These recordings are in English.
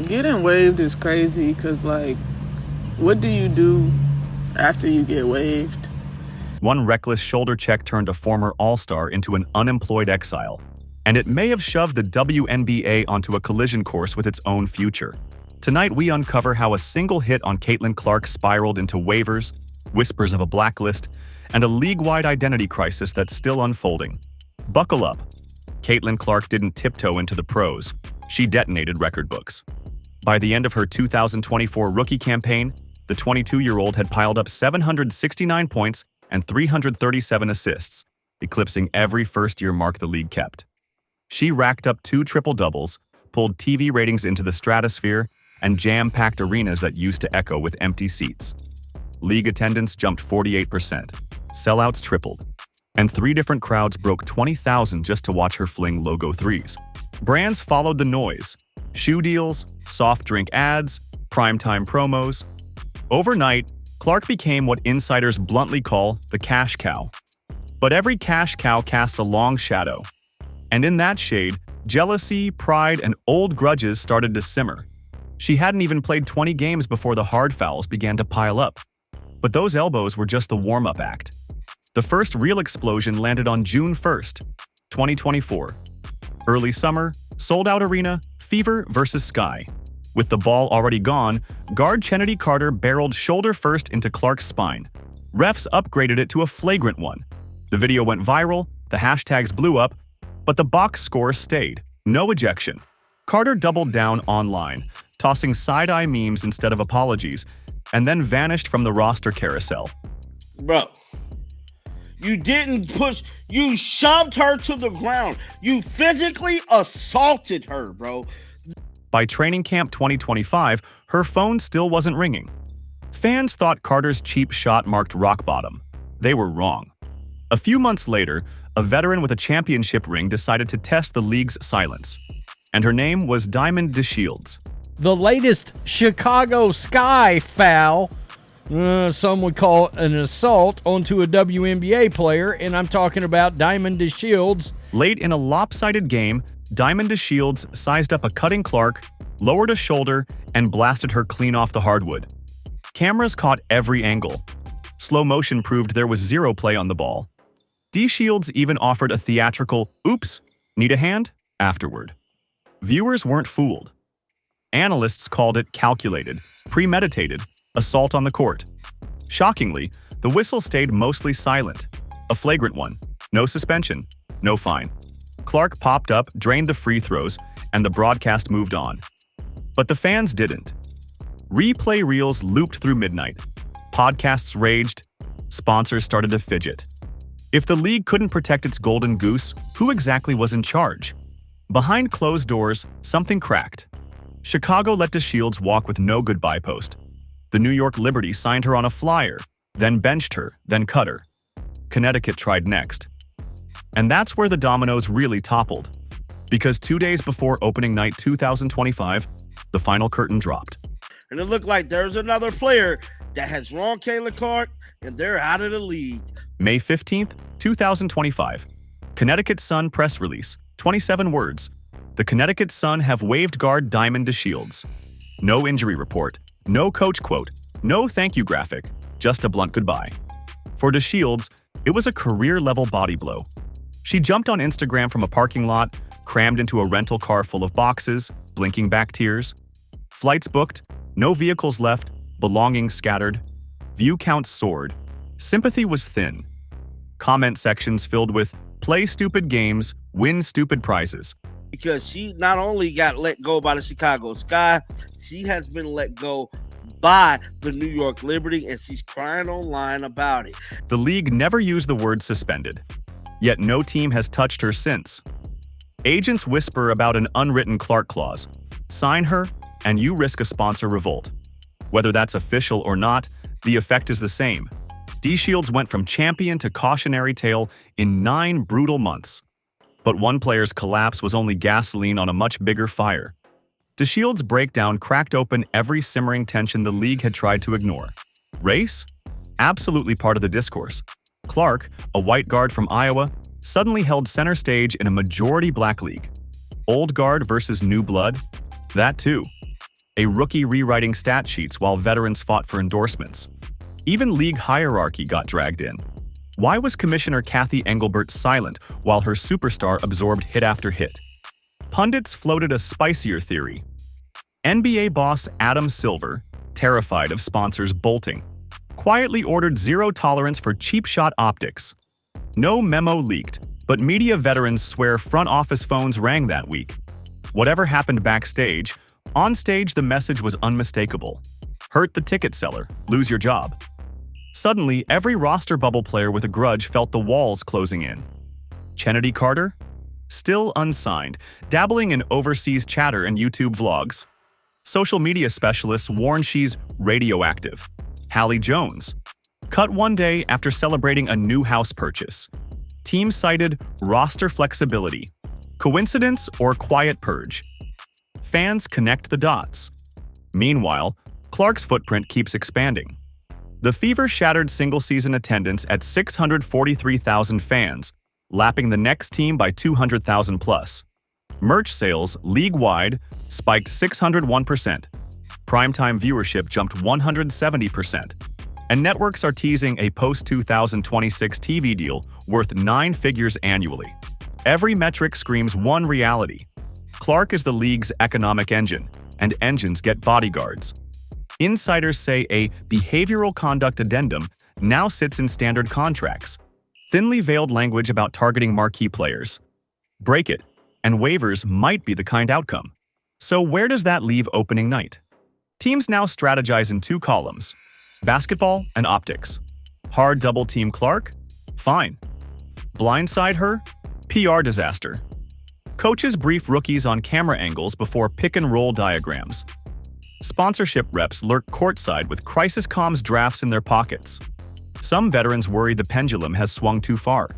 Getting waived is crazy because, like, what do you do after you get waived? One reckless shoulder check turned a former all-star into an unemployed exile, and it may have shoved the WNBA onto a collision course with its own future. Tonight, we uncover how a single hit on Caitlin Clark spiraled into waivers, whispers of a blacklist, and a league-wide identity crisis that's still unfolding. Buckle up. Caitlin Clark didn't tiptoe into the pros. She detonated record books. By the end of her 2024 rookie campaign, the 22-year-old had piled up 769 points and 337 assists, eclipsing every first-year mark the league kept. She racked up 2 triple-doubles, pulled TV ratings into the stratosphere, and jam-packed arenas that used to echo with empty seats. League attendance jumped 48%, sellouts tripled, and 3 different crowds broke 20,000 just to watch her fling logo threes. Brands followed the noise. Shoe deals, soft drink ads, primetime promos. Overnight, Clark became what insiders bluntly call the cash cow. But every cash cow casts a long shadow. And in that shade, jealousy, pride, and old grudges started to simmer. She hadn't even played 20 games before the hard fouls began to pile up. But those elbows were just the warm-up act. The first real explosion landed on June 1st, 2024. Early summer, sold-out arena, Fever versus Sky. With the ball already gone, guard Chennedy Carter barreled shoulder first into Clark's spine. Refs upgraded it to a flagrant one. The video went viral, the hashtags blew up, but the box score stayed. No ejection. Carter doubled down online, tossing side-eye memes instead of apologies, and then vanished from the roster carousel. Bro, you didn't push, you shoved her to the ground. You physically assaulted her, bro. By training camp 2025, her phone still wasn't ringing. Fans thought Carter's cheap shot marked rock bottom. They were wrong. A few months later, a veteran with a championship ring decided to test the league's silence. And her name was DeShields. The latest Chicago Sky foul, some would call it an assault onto a WNBA player, and I'm talking about DeShields. Late in a lopsided game, DeShields sized up a cutting Clark, lowered a shoulder, and blasted her clean off the hardwood. Cameras caught every angle. Slow motion proved there was zero play on the ball. DeShields even offered a theatrical, "Oops, need a hand?" afterward. Viewers weren't fooled. Analysts called it calculated, premeditated, assault on the court. Shockingly, the whistle stayed mostly silent. A flagrant one. No suspension. No fine. Clark popped up, drained the free throws, and the broadcast moved on. But the fans didn't. Replay reels looped through midnight. Podcasts raged. Sponsors started to fidget. If the league couldn't protect its golden goose, who exactly was in charge? Behind closed doors, something cracked. Chicago let DeShields walk with no goodbye post. The New York Liberty signed her on a flyer, then benched her, then cut her. Connecticut tried next. And that's where the dominoes really toppled. Because 2 days before opening night 2025, the final curtain dropped. And it looked like there's another player that has wronged Caitlin Clark, and they're out of the league. May 15th, 2025. Connecticut Sun press release, 27 words. The Connecticut Sun have waived guard DeShields. No injury report, no coach quote, no thank you graphic, just a blunt goodbye. For DeShields, it was a career-level body blow. She jumped on Instagram from a parking lot, crammed into a rental car full of boxes, blinking back tears. Flights booked, no vehicles left, belongings scattered. View counts soared. Sympathy was thin. Comment sections filled with, "Play stupid games, win stupid prizes." Because she not only got let go by the Chicago Sky, she has been let go by the New York Liberty, and she's crying online about it. The league never used the word suspended. Yet no team has touched her since. Agents whisper about an unwritten Clark clause. Sign her, and you risk a sponsor revolt. Whether that's official or not, the effect is the same. DeShields went from champion to cautionary tale in 9 brutal months. But one player's collapse was only gasoline on a much bigger fire. DeShields' breakdown cracked open every simmering tension the league had tried to ignore. Race? Absolutely part of the discourse. Clark, a white guard from Iowa, suddenly held center stage in a majority black league. Old guard versus new blood? That too. a rookie rewriting stat sheets while veterans fought for endorsements. Even league hierarchy got dragged in. Why was Commissioner Kathy Engelbert silent while her superstar absorbed hit after hit? Pundits floated a spicier theory. NBA boss Adam Silver, terrified of sponsors bolting, quietly ordered zero tolerance for cheap shot optics. No memo leaked, but media veterans swear front office phones rang that week. Whatever happened backstage, on stage the message was unmistakable. Hurt the ticket seller, lose your job. Suddenly, every roster bubble player with a grudge felt the walls closing in. Chennedy Carter? Still unsigned, dabbling in overseas chatter and YouTube vlogs. Social media specialists warn she's radioactive. Hallie Jones. Cut one day after celebrating a new house purchase. Team cited roster flexibility. Coincidence or quiet purge? Fans connect the dots. Meanwhile, Clark's footprint keeps expanding. The Fever shattered single-season attendance at 643,000 fans, lapping the next team by 200,000 plus. Merch sales, league-wide, spiked 601%. Primetime viewership jumped 170%. And networks are teasing a post-2026 TV deal worth 9 figures annually. Every metric screams one reality. Clark is the league's economic engine, and engines get bodyguards. Insiders say a behavioral conduct addendum now sits in standard contracts, thinly veiled language about targeting marquee players. Break it, and waivers might be the kind outcome. So where does that leave opening night? Teams now strategize in 2 columns, basketball and optics. Hard double-team Clark? Fine. Blindside her? PR disaster. Coaches brief rookies on camera angles before pick-and-roll diagrams. Sponsorship reps lurk courtside with crisis comms drafts in their pockets. Some veterans worry the pendulum has swung too far,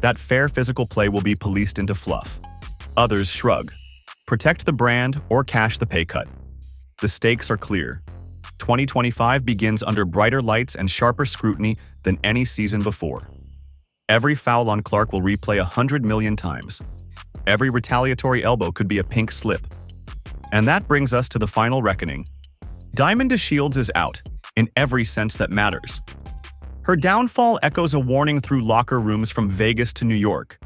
that fair physical play will be policed into fluff. Others shrug. Protect the brand or cash the pay cut. The stakes are clear. 2025 begins under brighter lights and sharper scrutiny than any season before. Every foul on Clark will replay 100 million times. Every retaliatory elbow could be a pink slip. And that brings us to the final reckoning. Diamond DeShields is out, in every sense that matters. Her downfall echoes a warning through locker rooms from Vegas to New York.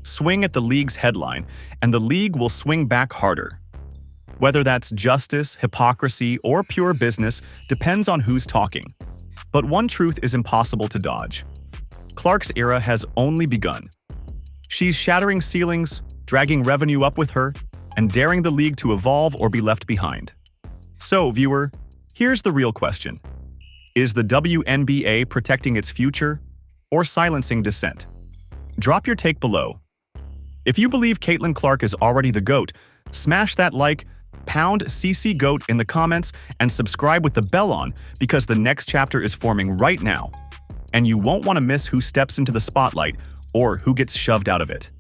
Swing at the league's headline, and the league will swing back harder. Whether that's justice, hypocrisy, or pure business depends on who's talking. But one truth is impossible to dodge. Clark's era has only begun. She's shattering ceilings, dragging revenue up with her, and daring the league to evolve or be left behind. So, viewer, here's the real question. Is the WNBA protecting its future or silencing dissent? Drop your take below. If you believe Caitlin Clark is already the GOAT, smash that like, pound CC GOAT in the comments, and subscribe with the bell on because the next chapter is forming right now. And you won't want to miss who steps into the spotlight or who gets shoved out of it.